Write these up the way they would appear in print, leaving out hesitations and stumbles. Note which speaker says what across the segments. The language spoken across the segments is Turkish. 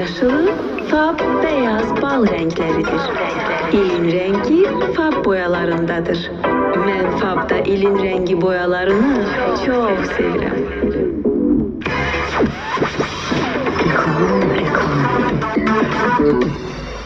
Speaker 1: yaşılı, Fab beyaz bal renkləridir. İlin rengi Fab boyalarındadır. Mən Fab'da ilin rengi boyalarını çok sevirəm.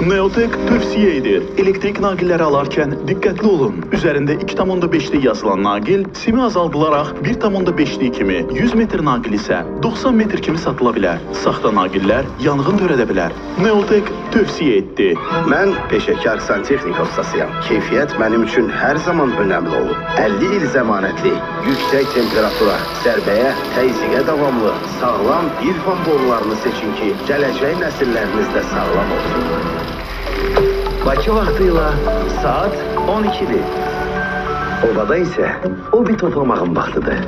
Speaker 2: Neotek tövsiye edir. Elektrik naqilləri alarkən diqqətli olun. Üzərində 2,5'li yazılan naqil simi azaldılaraq 1,5'li kimi, 100 metr naqil isə 90 metr kimi satıla bilər. Saxta naqillər yanğın törədə bilər. Neotek tövsiye etdi.
Speaker 3: Mən peşəkar santexnik ustasıyam. Keyfiyyət mənim üçün hər zaman önəmli olub. 50 il zəmanətli, yüksək temperatura, zərbəyə, təzyiqə davamlı, sağlam bir fan borularını seçin ki, gələcək nəsillərinizdə sağlam olsun. Bakı vaxtıyla saat 12'dir. Obada ise o bir toplamağın vaxtıdır.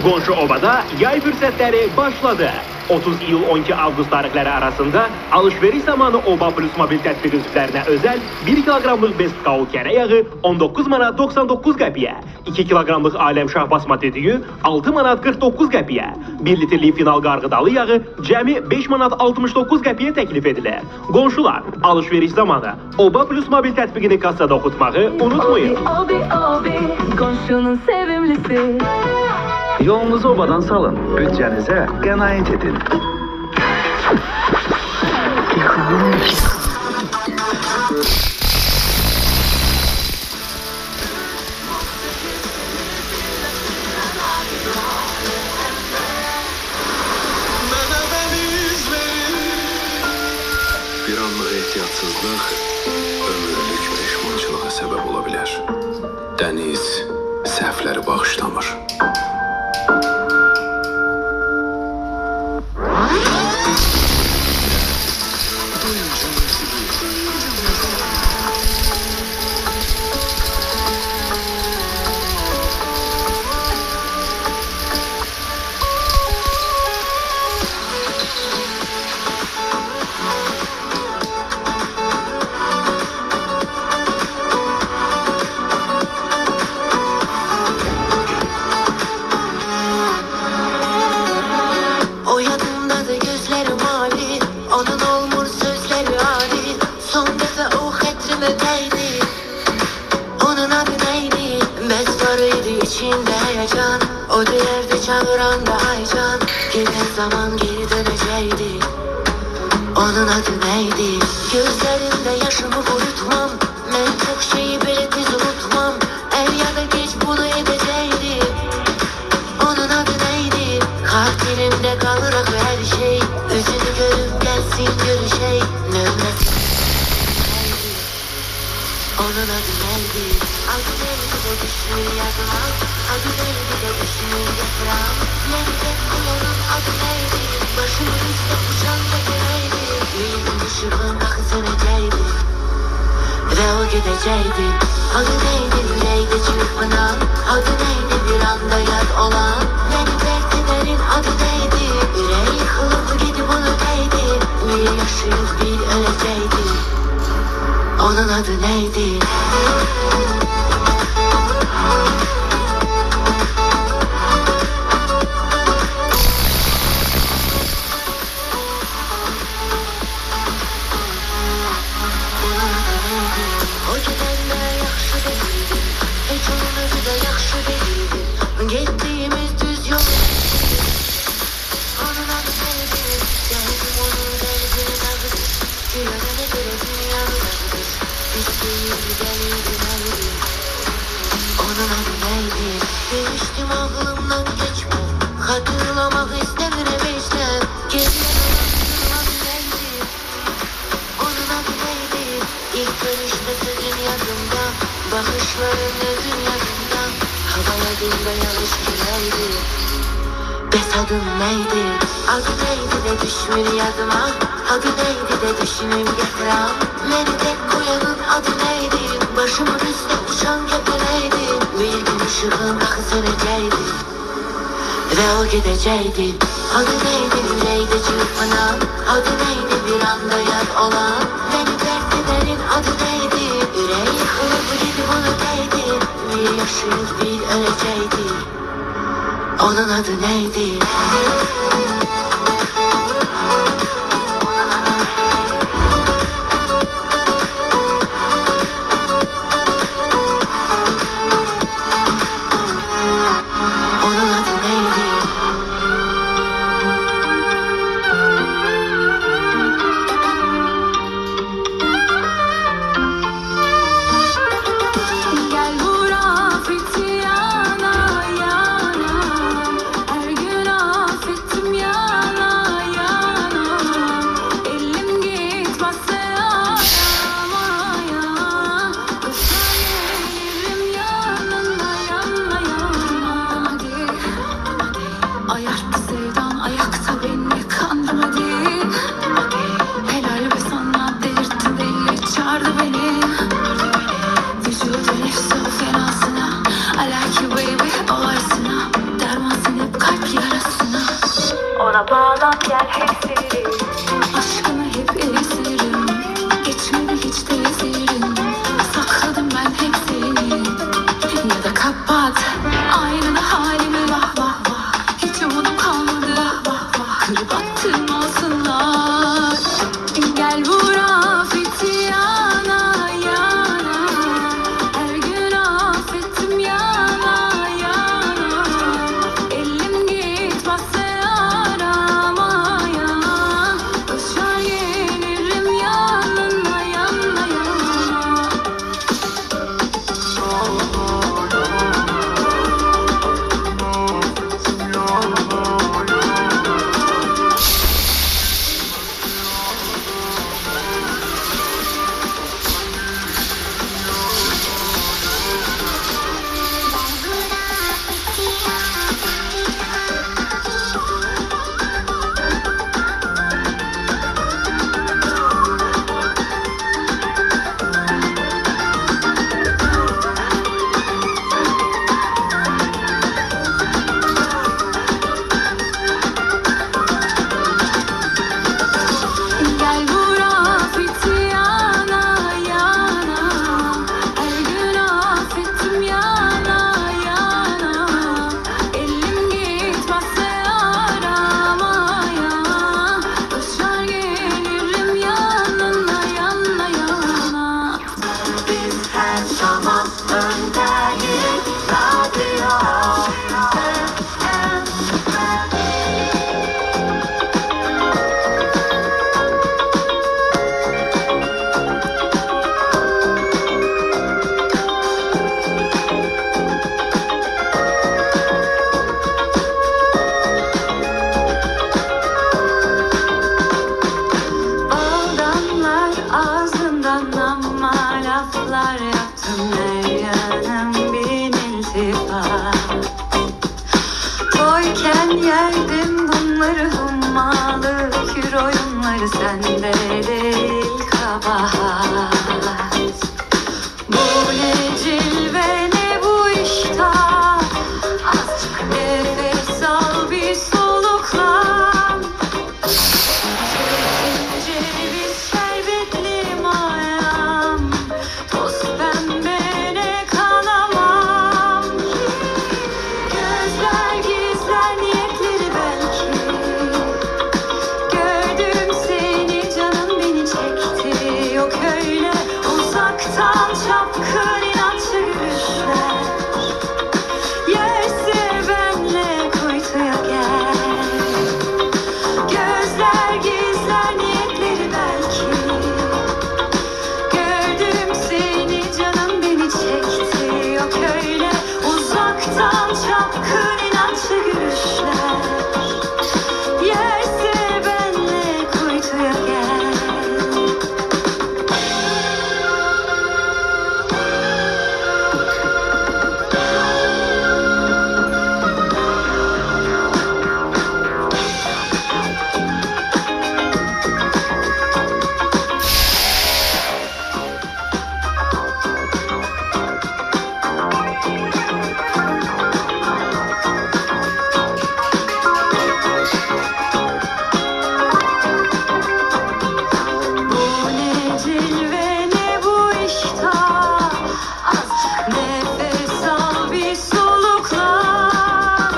Speaker 4: Qonşu Obada yay fürsətləri başladı. 30 iyul 12 avqust tarixləri arasında alış-veriş zamanı Oba Plus mobil tətbiq üzvlərinə özəl 1 kiloqramlıq Best Kao kərə yağı 19 manat 99 qəpiyə, 2 kiloqramlıq Aləm Şah basma dediyi 6 manat 49 qəpiyə, 1 litrlik Final qarğıdalı yağı cəmi 5 manat 69 qəpiyə təklif edilir. Qonşular, alış-veriş zamanı Oba Plus mobil tətbiqini kassada oxutmağı unutmayın.
Speaker 1: Obi, qonşunun sevimlisi.
Speaker 3: Yolunuzu obadan salın, bütçenize qənaət edin.
Speaker 5: Bir anlık ehtiyatsızlık ömürlük peşmançılığa sebep olabilir. Deniz səhvləri bağışlamır.
Speaker 6: O değerde çağıranda aycan, giden zaman geri dönecekti. Onun adı neydi? Gözlerinde yaşımı kurutmam, ben çok şeyi bile tez unutmam. Er ya da geç bunu edecekti. Onun adı neydi? Hatirimde kalır ak her şey. Yüzünü görüp gelsin görüşey. Nömresi neydi? Onun adı neydi? Adı neydi de düşmür yazıma. Adı neydi de düşünür yaprağım. Beni tek kuyanın adı neydi? Başımın üstte uçan da neydi? Yüzüm ışığın akı sönecekti ve o gidecekti. Adı neydi yüreğde çırpınan? Adı neydi bir anda yad olan? Beni dert edenin adı neydi? Yüreği yıkılıp gidip onu değdi. Bir yaşayıp bir ölecekti. Onun adı neydi? Gittiğimiz düz yol. Onun adı neydi? Geldim onun derdinin adıdır. Güvenine göre dünyanın adıdır. İstediğim geliydi neydi? Onun adı neydi? Demiştim aklımdan geçme. Hatırlamak istemiyorum işte. Geriye dolaştığım adı neydi? Onun adı neydi? İlk görüşte sözün yazımda. Bakışların özün yazımda. Havaladığımda yanlış kireydi. Bes adın neydi? Adı neydi de düşmür yadıma. Adı neydi de düşünüp yatıram. Beni tek koyanın adı neydi? Başımın üstte uçan köpüreydi. Bir gün ışığın akı sönecekti ve o gidecekti. Adı neydi yüreğde çırpınan? Adı neydi bir anda yad olan? Beni dert edenin adı neydi? Yüreği yıkılıp gidip onu değdi. Bir yaşayıp bir ölecekti. Onun adı neydi? Bu ne cilve ne bu iştah. Azıcık nefes al bir soluklan. Ceviz şerbetli mayam, toz pembene kanamam. Gözler gizler niyetleri belki. Gördüm seni canım beni çekti. Yok öyle uzaktan çapkın inatçı gülüşler. Yerse benle kuytuya gel. Gözler gizler niyetleri belki. Gördüm seni canım beni çekti. Yok öyle uzaktan çapkın inatçı gülüşler. Yerse benle kuytuya gel. Bu ne cilve ne bu iştah. Azıcık nefes al bir soluklan.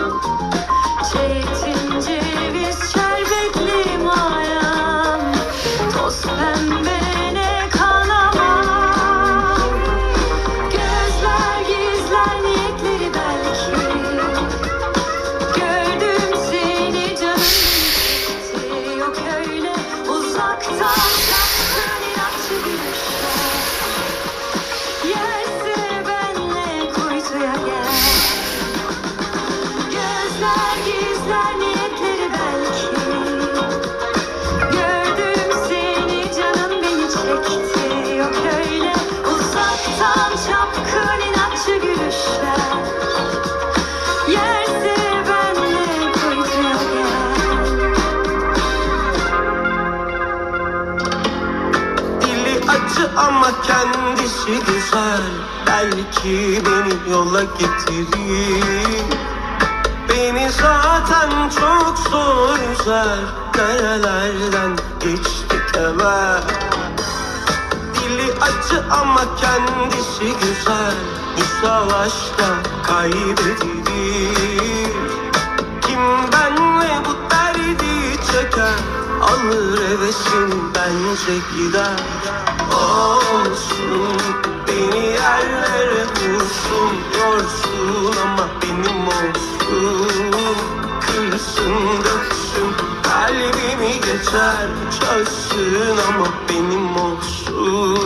Speaker 6: Çetin ceviz şerbetli mayam, toz pembene kanamam. Gözler gizler niyetleri belki. Gördüm seni canım çekti. Yok öyle uzaktan çapkın inatçı gülüşler. Yerse benle kuytuya gel. Gözler gizler niyetleri belki. Gördüm seni canım beni çekti. Yok öyle uzaktan çapkın inatçı gülüşler. Yerse benle kuytuya gel.
Speaker 7: Dili acı ama kendisi güzel. Belki beni yola getirir. Beni zaten çok zor üzer. Nerelerden geçtik hemen. Dili acı ama kendisi güzel. Bu savaşta kaybedilir. Kim benle bu derdi çeker, alır hevesim bence gider. Olsun beni yerlere vursun, yorsun ama benim olsun. Kırsın döksün kalbimi geçer, çözsün ama benim olsun.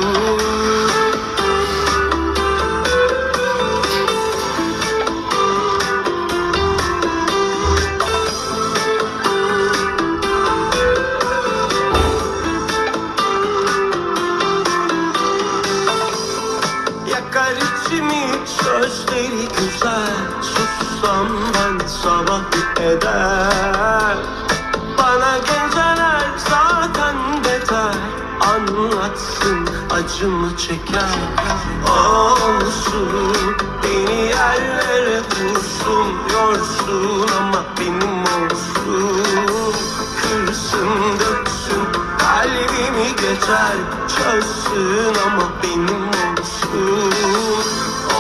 Speaker 7: Yakar içimi sözleri güzel. Sussam ben sabah eder. Bana geceler zaten beter. Anlatsın acımı çeker. Olsun beni yerlere vursun, yorsun ama benim olsun. Kırsın döksün kalbimi geçer, çözsün ama benim olsun.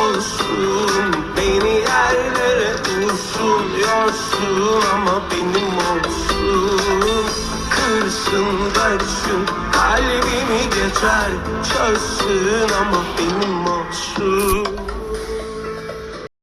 Speaker 7: Olsun beni yerlere vursun, yorsun ama benim olsun. Kırsın döksün kalbimi geçer, çözsün ama benim olsun.